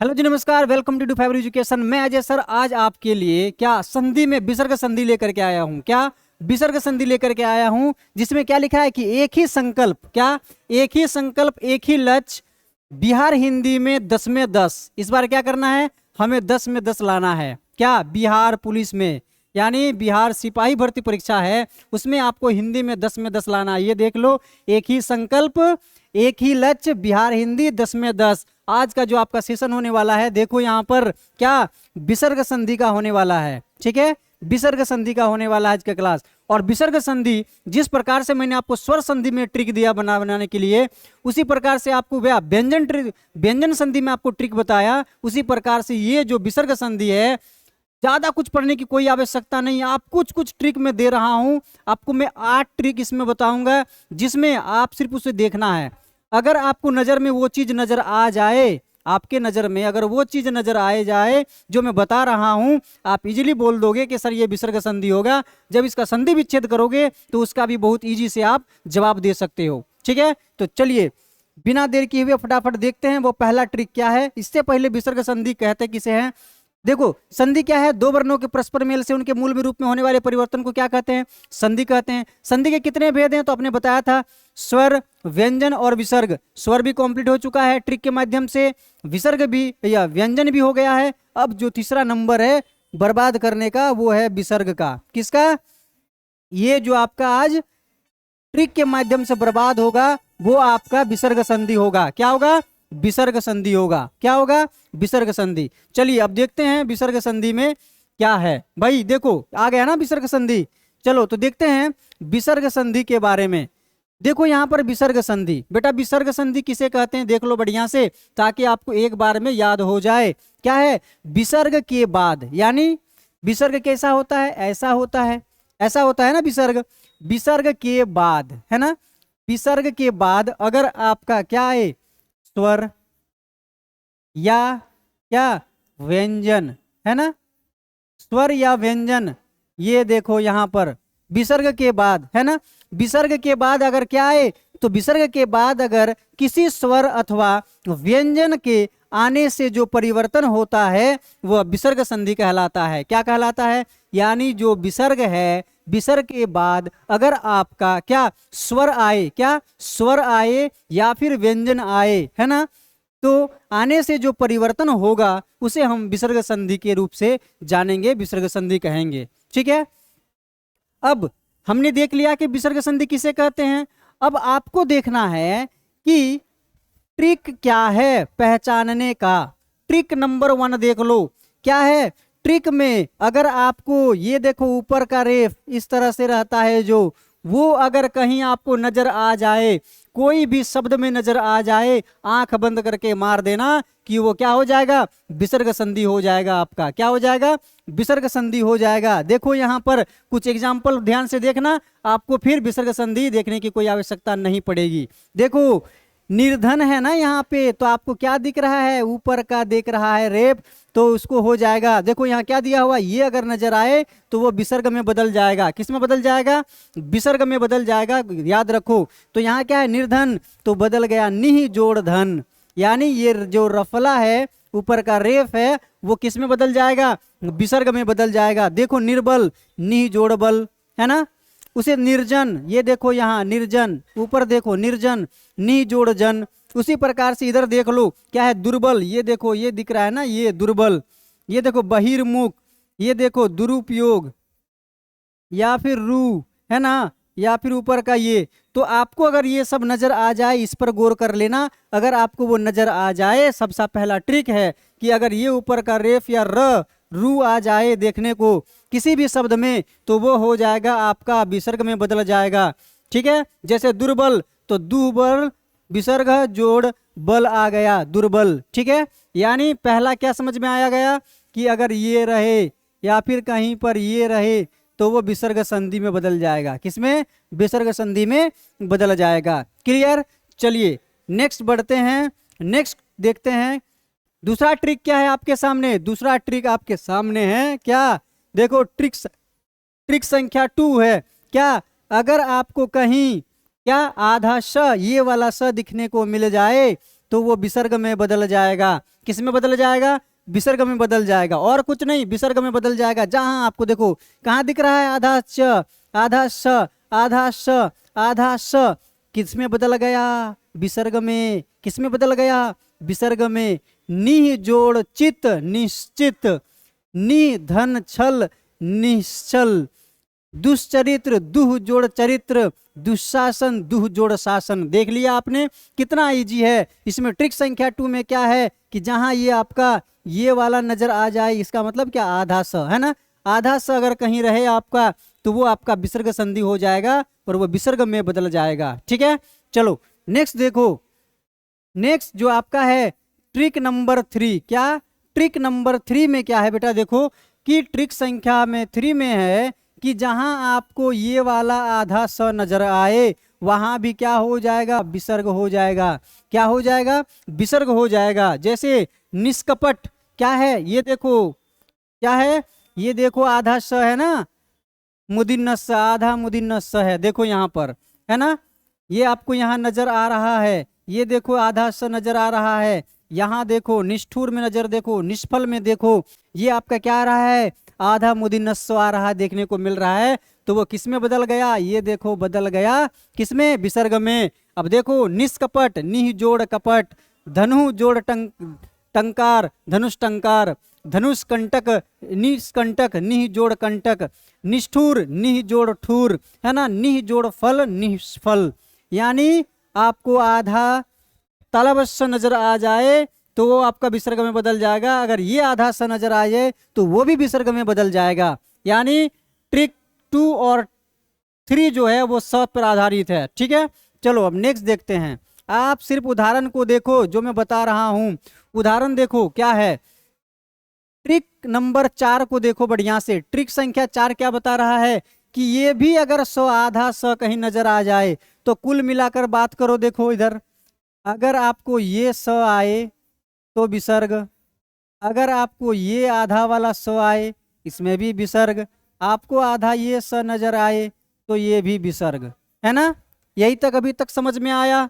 Hello जी, नमस्कार। Welcome to fibre education. मैं अजय सर आज आपके लिए क्या संधि में विसर्ग संधि लेकर के आया हूँ। क्या विसर्ग संधि लेकर के आया हूँ, जिसमें क्या लिखा है कि एक ही संकल्प, क्या एक ही संकल्प एक ही लक्ष्य, बिहार हिंदी में 10 में 10। इस बार क्या करना है, हमें 10 में 10 लाना है। क्या बिहार पुलिस में, यानी बिहार सिपाही भर्ती परीक्षा है, उसमें आपको हिंदी में 10 में 10 लाना है। ये देख लो, एक ही संकल्प एक ही लक्ष्य, बिहार हिंदी 10 में 10। आज का जो आपका सेशन होने वाला है, देखो यहाँ पर क्या विसर्ग संधि का होने वाला है। ठीक है, विसर्ग संधि का होने वाला है आज का क्लास। और विसर्ग संधि जिस प्रकार से मैंने आपको स्वर संधि में ट्रिक दिया बनाने के लिए, उसी प्रकार से आपको व्यंजन संधि में आपको ट्रिक बताया, उसी प्रकार से ये जो विसर्ग संधि है, ज्यादा कुछ पढ़ने की कोई आवश्यकता नहीं। आप कुछ कुछ ट्रिक में दे रहा हूं आपको। मैं 8 ट्रिक इसमें बताऊंगा, जिसमें आप सिर्फ उसे देखना है। अगर आपको नजर में वो चीज नजर आ जाए, आपके नजर में अगर वो चीज नजर आए जाए जो मैं बता रहा हूं, आप इजीली बोल दोगे कि सर ये विसर्ग संधि होगा। जब इसका संधि विच्छेद करोगे तो उसका भी बहुत इजी से आप जवाब दे सकते हो। ठीक है, तो चलिए बिना देर किए हुए फटाफट देखते हैं वो पहला ट्रिक क्या है। इससे पहले विसर्ग संधि कहते किसे हैं, देखो संधि क्या है, दो वर्णों के परस्पर मेल से उनके मूल में रूप में होने वाले परिवर्तन को क्या कहते हैं, संधि कहते हैं। संधि के कितने भेद हैं, तो आपने बताया था स्वर, व्यंजन और विसर्ग। स्वर भी कंप्लीट हो चुका है ट्रिक के माध्यम से, विसर्ग भी या व्यंजन भी हो गया है। अब जो तीसरा नंबर है बर्बाद करने का, वो है विसर्ग का। किसका, ये जो आपका आज ट्रिक के माध्यम से बर्बाद होगा वो आपका विसर्ग संधि होगा। क्या होगा, विसर्ग संधि होगा। क्या होगा, विसर्ग संधि। चलिए अब देखते हैं विसर्ग संधि में क्या है। भाई देखो आ गया ना विसर्ग संधि। चलो तो देखते हैं विसर्ग संधि के बारे में। देखो यहाँ पर विसर्ग संधि, बेटा विसर्ग संधि किसे कहते हैं देख लो बढ़िया से, ताकि आपको एक बार में याद हो जाए। क्या है, विसर्ग के बाद, यानी विसर्ग कैसा होता है, ऐसा होता है, ऐसा होता है ना विसर्ग। विसर्ग के बाद है ना, विसर्ग के बाद अगर आपका क्या है, स्वर या क्या व्यंजन, है ना, स्वर या व्यंजन। ये देखो यहाँ पर विसर्ग के बाद है ना, विसर्ग के बाद अगर क्या है, तो विसर्ग के बाद अगर किसी स्वर अथवा व्यंजन के आने से जो परिवर्तन होता है वह विसर्ग संधि कहलाता है। क्या कहलाता है, यानी जो विसर्ग है, विसर्ग के बाद अगर आपका क्या स्वर आए, क्या स्वर आए या फिर व्यंजन आए, है ना, तो आने से जो परिवर्तन होगा उसे हम विसर्ग संधि के रूप से जानेंगे, विसर्ग संधि कहेंगे। ठीक है, अब हमने देख लिया कि विसर्ग संधि किसे कहते हैं। अब आपको देखना है कि ट्रिक क्या है पहचानने का। ट्रिक नंबर 1 देख लो क्या है। ट्रिक में अगर आपको ये देखो ऊपर का रेफ इस तरह से रहता है, जो वो अगर कहीं आपको नजर आ जाए, कोई भी शब्द में नजर आ जाए, आंख बंद करके मार देना कि वो क्या हो जाएगा, विसर्ग संधि हो जाएगा। आपका क्या हो जाएगा, विसर्ग संधि हो जाएगा। देखो यहाँ पर कुछ एग्जाम्पल ध्यान से देखना, आपको फिर विसर्ग संधि देखने की कोई आवश्यकता नहीं पड़ेगी। देखो निर्धन है ना यहाँ पे, तो आपको क्या दिख रहा है, ऊपर का दिख रहा है रेप, तो उसको हो जाएगा। देखो यहाँ क्या दिया हुआ, ये अगर नजर आए तो वो विसर्ग में बदल जाएगा। किस में बदल जाएगा, विसर्ग में बदल जाएगा, याद रखो। तो यहाँ क्या है, निर्धन तो बदल गया निहि जोड़ धन, यानी ये जो रफला है ऊपर का रेफ है वो किस में बदल जाएगा, विसर्ग में बदल जाएगा। देखो निर्बल निहि जोड़ बल, है ना, उसे निर्जन, ये देखो यहाँ निर्जन, ऊपर देखो निर्जन नी जोड़ जन। उसी प्रकार से इधर देख लो क्या है, दुर्बल, ये देखो ये दिख रहा है ना, ये दुर्बल। ये देखो बहिर्मुख, ये देखो दुरुपयोग या फिर रू, है ना, या फिर ऊपर का ये। तो आपको अगर ये सब नजर आ जाए, इस पर गौर कर लेना। अगर आपको वो नजर आ जाए, सबसे पहला ट्रिक है कि अगर ये ऊपर का रेफ या रू आ जाए देखने को किसी भी शब्द में, तो वो हो जाएगा आपका विसर्ग में बदल जाएगा। ठीक है, जैसे दुर्बल तो दुबल, विसर्ग जोड़ बल आ गया, दुर्बल। ठीक है, यानी पहला क्या समझ में आया गया कि अगर ये रहे या फिर कहीं पर ये रहे तो वो विसर्ग संधि में बदल जाएगा। किसमें, विसर्ग संधि में बदल जाएगा। क्लियर, चलिए नेक्स्ट बढ़ते हैं। नेक्स्ट देखते हैं दूसरा ट्रिक क्या है आपके सामने। दूसरा ट्रिक आपके सामने है क्या, देखो ट्रिक संख्या 2 है। क्या, अगर आपको कहीं क्या आधा स, ये वाला स दिखने को मिल जाए तो वो विसर्ग में बदल जाएगा। किस में बदल जाएगा? विसर्ग में बदल जाएगा, और कुछ नहीं, विसर्ग में बदल जाएगा। जहां आपको देखो कहाँ दिख रहा है आधा च, आधा स, आधा स, आधा स, किस में बदल गया? विसर्ग में। किस में बदल गया? विसर्ग में। निह जोड़ चित निश्चित, नि धन छल निश्चल, दुष्चरित्र दुह जोड़ चरित्र, दुशासन दुह जोड़ शासन। देख लिया आपने, कितना इजी है। इसमें ट्रिक संख्या 2 में क्या है कि जहां ये आपका ये वाला नजर आ जाए, इसका मतलब क्या? आधा स है ना। आधा स अगर कहीं रहे आपका तो वो आपका विसर्ग संधि हो जाएगा और वो विसर्ग में बदल जाएगा। ठीक है, चलो नेक्स्ट देखो। नेक्स्ट जो आपका है ट्रिक नंबर 3। क्या ट्रिक नंबर 3 में क्या है बेटा? देखो कि ट्रिक संख्या में 3 में है कि जहां आपको ये वाला आधा स नजर आए वहां भी क्या हो जाएगा? विसर्ग हो जाएगा। क्या हो जाएगा? विसर्ग हो जाएगा। जैसे निष्कपट क्या है? ये देखो क्या है? ये देखो आधा स है ना, मुदिन्नस आधा मुदिन्नस है, देखो यहाँ पर है ना, ये आपको यहाँ नजर आ रहा है। ये देखो आधा स नजर आ रहा है। यहाँ देखो निष्ठुर में नजर देखो, निष्फल में देखो, ये आपका क्या आ रहा है? आधा मुदिन्नस आ रहा है, देखने को मिल रहा है। तो वो किस में बदल गया? ये देखो बदल गया किस में? विसर्ग में। अब देखो निष्कपट, निह जोड़ कपट, धनु जोड़ टंकार, धनुष टंकार, धनुष कंटक, निष्कंटक, निह जोड़ कंटक, निष्ठुर, निह जोड़ ठूर, है ना, निह जोड़ फल, निष्फल। यानी आपको आधा तालब स नजर आ जाए तो वो आपका विसर्ग में बदल जाएगा। अगर ये आधा स नजर आ जाए तो वो भी विसर्ग में बदल जाएगा। यानी ट्रिक 2 और 3 जो है वो स पर आधारित है। ठीक है, चलो अब नेक्स्ट देखते हैं। आप सिर्फ उदाहरण को देखो जो मैं बता रहा हूं। उदाहरण देखो क्या है। ट्रिक नंबर 4 को देखो बढ़िया से। ट्रिक संख्या 4 क्या बता रहा है कि ये भी अगर स आधा स कहीं नजर आ जाए तो कुल मिलाकर बात करो। देखो इधर, अगर आपको ये स आए तो विसर्ग, अगर आपको ये आधा वाला स आए इसमें भी विसर्ग, आपको आधा ये स नजर आए तो ये भी विसर्ग, है ना। यही तक अभी तक समझ में आया।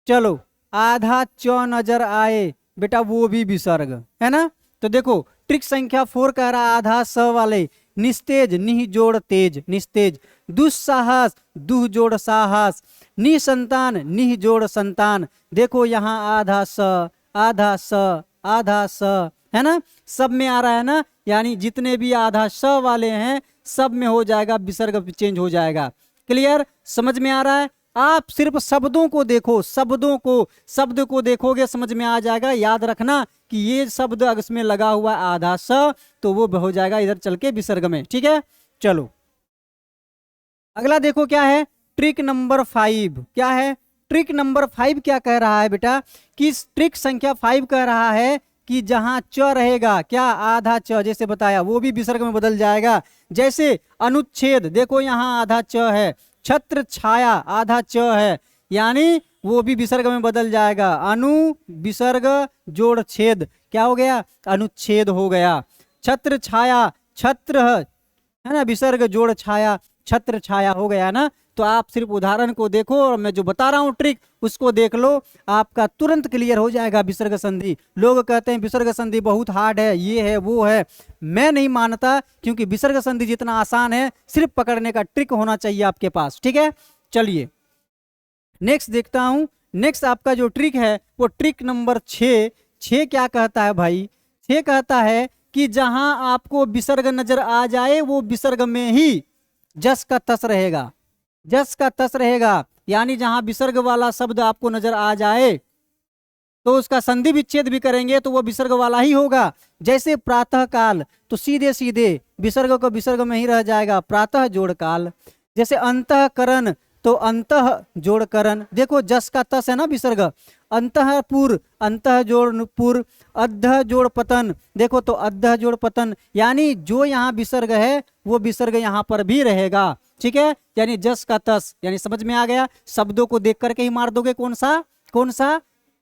चलो आधा च नजर आए बेटा वो भी विसर्ग, है ना। तो देखो ट्रिक संख्या 4 कह रहा आधा स वाले निस्तेज, निह जोड़ तेज, निस्तेज, दुस्साहस, दुह जोड़ साहस, निसंतान, निह जोड़ संतान। देखो यहाँ आधा स, आधा स, आधा स, है ना, सब में आ रहा है ना। यानी जितने भी आधा स वाले हैं सब में हो जाएगा, विसर्ग चेंज हो जाएगा। क्लियर, समझ में आ रहा है। आप सिर्फ शब्दों को देखो, शब्दों को, शब्द को देखोगे समझ में आ जाएगा। याद रखना कि ये शब्द अगर इसमें लगा हुआ आधा स तो वो हो जाएगा इधर चल के विसर्ग में। ठीक है, चलो अगला देखो क्या है। ट्रिक नंबर 5 क्या है? ट्रिक नंबर 5 क्या कह रहा है बेटा कि ट्रिक संख्या 5 कह रहा है कि जहां च रहेगा क्या? आधा च, जैसे बताया वो भी विसर्ग में बदल जाएगा। जैसे अनुच्छेद, देखो यहाँ आधा च है। छत्र छाया आधा च है, यानी वो भी विसर्ग में बदल जाएगा। अनु विसर्ग जोड़ छेद, क्या हो गया? अनुच्छेद हो गया। छत्र छाया, छत्र है ना, विसर्ग जोड़ छाया, छत्र छाया हो गया ना। तो आप सिर्फ उदाहरण को देखो और मैं जो बता रहा हूं ट्रिक उसको देख लो, आपका तुरंत क्लियर हो जाएगा विसर्ग संधि। लोग कहते हैं विसर्ग संधि बहुत हार्ड है, ये है वो है, मैं नहीं मानता, क्योंकि विसर्ग संधि जितना आसान है सिर्फ पकड़ने का ट्रिक होना चाहिए आपके पास। ठीक है, चलिए नेक्स्ट देखता हूं। नेक्स्ट आपका जो ट्रिक है वो ट्रिक नंबर 6 क्या कहता है भाई? 6 कहता है कि जहां आपको विसर्ग नजर आ जाए वो विसर्ग में ही जस का तस रहेगा, जस का तस रहेगा। यानी जहां विसर्ग वाला शब्द आपको नजर आ जाए तो उसका संधि विच्छेद भी करेंगे तो वो विसर्ग वाला ही होगा। जैसे प्रातः काल, तो सीधे सीधे विसर्ग को विसर्ग में ही रह जाएगा, प्रातः जोड़ काल। जैसे अंतःकरण, तो अंतः जोड़ करण, देखो जस का तस है ना विसर्ग। अंतःपुर, अंतः जोड़ पुर, अद्ध जोड़ पतन, देखो तो अद्ध जोड़ पतन। यानी जो यहाँ विसर्ग है वो विसर्ग यहाँ पर भी रहेगा। ठीक है, यानी जस का तस, यानी समझ में आ गया। शब्दों को देख करके ही मार दोगे कौन सा कौन सा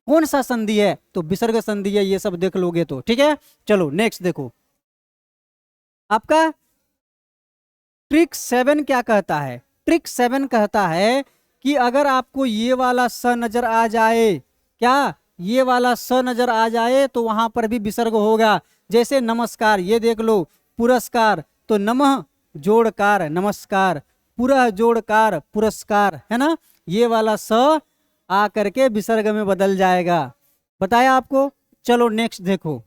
कौन सा संधि है, तो विसर्ग संधि है, ये सब देख लोगे तो। ठीक है, चलो नेक्स्ट देखो। आपका ट्रिक 7 क्या कहता है? ट्रिक 7 कहता है कि अगर आपको ये वाला स नजर आ जाए, क्या ये वाला स नजर आ जाए तो वहां पर भी विसर्ग होगा। जैसे नमस्कार, ये देख लो, पुरस्कार तो नमः जोड़कार नमस्कार, पुरः जोड़कार पुरस्कार, है ना। ये वाला स आ करके विसर्ग में बदल जाएगा। बताया आपको। चलो नेक्स्ट देखो,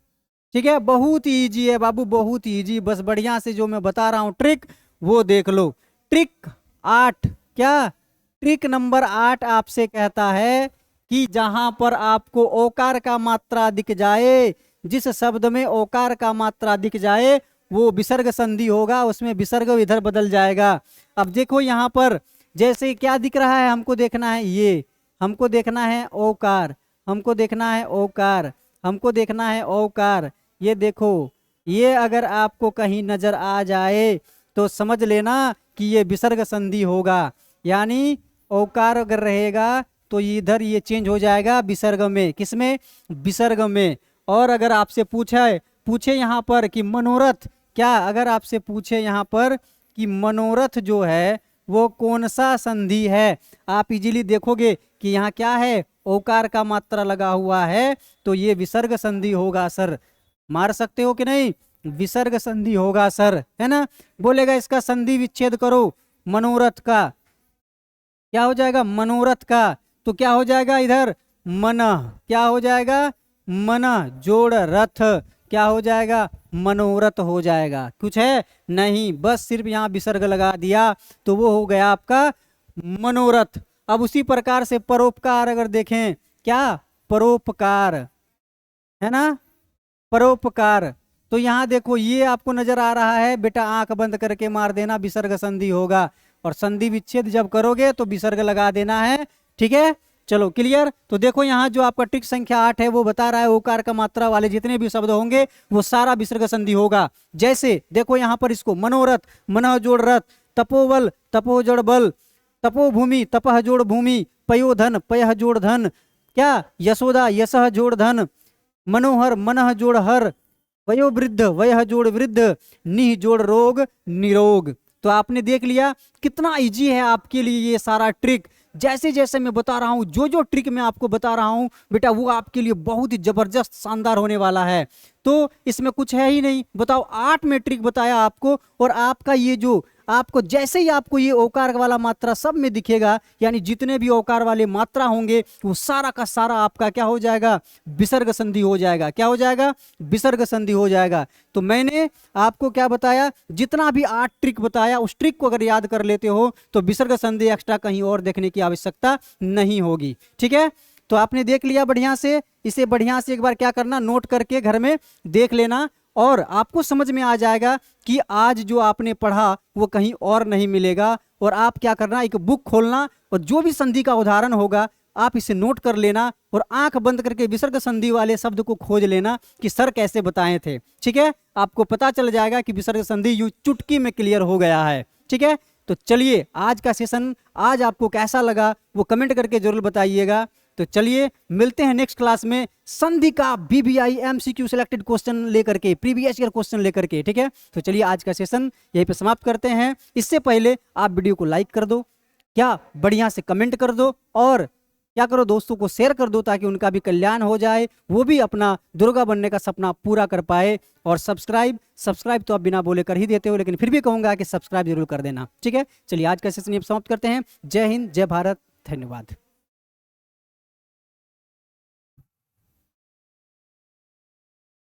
ठीक है, बहुत इजी है बाबू, बहुत इजी। बस बढ़िया से जो मैं बता रहा हूं ट्रिक वो देख लो। ट्रिक 8, क्या ट्रिक नंबर 8 आपसे कहता है कि जहां पर आपको ओकार का मात्रा दिख जाए, जिस शब्द में ओकार का मात्रा दिख जाए वो विसर्ग संधि होगा, उसमें विसर्ग इधर बदल जाएगा। अब देखो यहाँ पर जैसे क्या दिख रहा है, हमको देखना है ये, हमको देखना है ओकार, हमको देखना है ओकार, हमको देखना है ओकार। ये देखो, ये अगर आपको कहीं नजर आ जाए तो समझ लेना कि ये विसर्ग संधि होगा। यानी ओकार अगर रहेगा तो इधर ये चेंज हो जाएगा विसर्ग में, किसमें, विसर्ग में। और अगर आपसे पूछे यहाँ पर कि मनोरथ, क्या अगर आपसे पूछे यहाँ पर कि मनोरथ जो है वो कौन सा संधि है, आप इजीली देखोगे कि यहाँ क्या है, ओकार का मात्रा लगा हुआ है, तो ये विसर्ग संधि होगा सर। मार सकते हो कि नहीं, विसर्ग संधि होगा सर, है ना। बोलेगा इसका संधि विच्छेद करो, मनोरथ का क्या हो जाएगा, मनोरथ का, तो क्या हो जाएगा इधर मन, क्या हो जाएगा मन जोड़ रथ, क्या हो जाएगा मनोरथ हो जाएगा। कुछ है नहीं, बस सिर्फ यहाँ विसर्ग लगा दिया तो वो हो गया आपका मनोरथ। अब उसी प्रकार से परोपकार अगर देखें, क्या परोपकार, है ना, परोपकार, तो यहाँ देखो ये आपको नजर आ रहा है बेटा, आंख बंद करके मार देना, विसर्ग संधि होगा। और संधि विच्छेद जब करोगे तो विसर्ग लगा देना है, ठीक है। चलो क्लियर। तो देखो यहाँ जो आपका ट्रिक संख्या 8 है वो बता रहा है ओकार का मात्रा वाले जितने भी शब्द होंगे वो सारा विसर्ग संधि होगा। जैसे देखो यहाँ पर इसको मनोरथ, मनः जोड़ रथ, तपोबल, तपो जोड़ बल, तपोभूमि, तपह जोड़ भूमि, पयोधन, पयह जोड़ धन, क्या यशोदा, यशः जोड़ धन, मनोहर, मनः जोड़ हर, वयोवृद्ध, वयः जोड़ वृद्ध, निह जोड़ रोग निरोग। तो आपने देख लिया कितना इजी है आपके लिए ये सारा ट्रिक। जैसे जैसे मैं बता रहा हूं, जो जो ट्रिक मैं आपको बता रहा हूं बेटा वो आपके लिए बहुत ही जबरदस्त शानदार होने वाला है। तो इसमें कुछ है ही नहीं, बताओ 8 में ट्रिक बताया आपको, और आपका ये जो आपको जैसे ही आपको ये ओकार वाला मात्रा सब में दिखेगा, यानी जितने भी ओकार वाले मात्रा होंगे वो सारा का सारा आपका क्या हो जाएगा, विसर्ग संधि हो जाएगा। क्या हो जाएगा, विसर्ग संधि हो जाएगा। तो मैंने आपको क्या बताया, जितना भी 8 ट्रिक बताया उस ट्रिक को अगर याद कर लेते हो तो विसर्ग संधि एक्स्ट्रा कहीं और देखने की आवश्यकता नहीं होगी, ठीक है। तो आपने देख लिया बढ़िया से, इसे बढ़िया से एक बार क्या करना, नोट करके घर में देख लेना, और आपको समझ में आ जाएगा कि आज जो आपने पढ़ा वो कहीं और नहीं मिलेगा। और आप क्या करना, एक बुक खोलना और जो भी संधि का उदाहरण होगा आप इसे नोट कर लेना, और आंख बंद करके विसर्ग संधि वाले शब्द को खोज लेना कि सर कैसे बताए थे, ठीक है। आपको पता चल जाएगा कि विसर्ग संधि यूं चुटकी में क्लियर हो गया है, ठीक है। तो चलिए आज का सेशन आज आपको कैसा लगा वो कमेंट करके जरूर बताइएगा। तो चलिए मिलते हैं नेक्स्ट क्लास में संधि का बीबीआई एमसीक्यू सिलेक्टेड क्वेश्चन लेकर के, प्रीवियस ईयर क्वेश्चन लेकर के, ठीक है। तो चलिए आज का सेशन यहीं पे समाप्त करते हैं। इससे पहले आप वीडियो को लाइक कर दो, क्या बढ़िया से कमेंट कर दो, और क्या करो दोस्तों को शेयर कर दो ताकि उनका भी कल्याण हो जाए, वो भी अपना दुर्गा बनने का सपना पूरा कर पाए। और सब्सक्राइब तो आप बिना बोले कर ही देते हो, लेकिन फिर भी कहूँगा कि सब्सक्राइब जरूर कर देना, ठीक है। चलिए आज का सेशन समाप्त करते हैं। जय हिंद, जय भारत, धन्यवाद।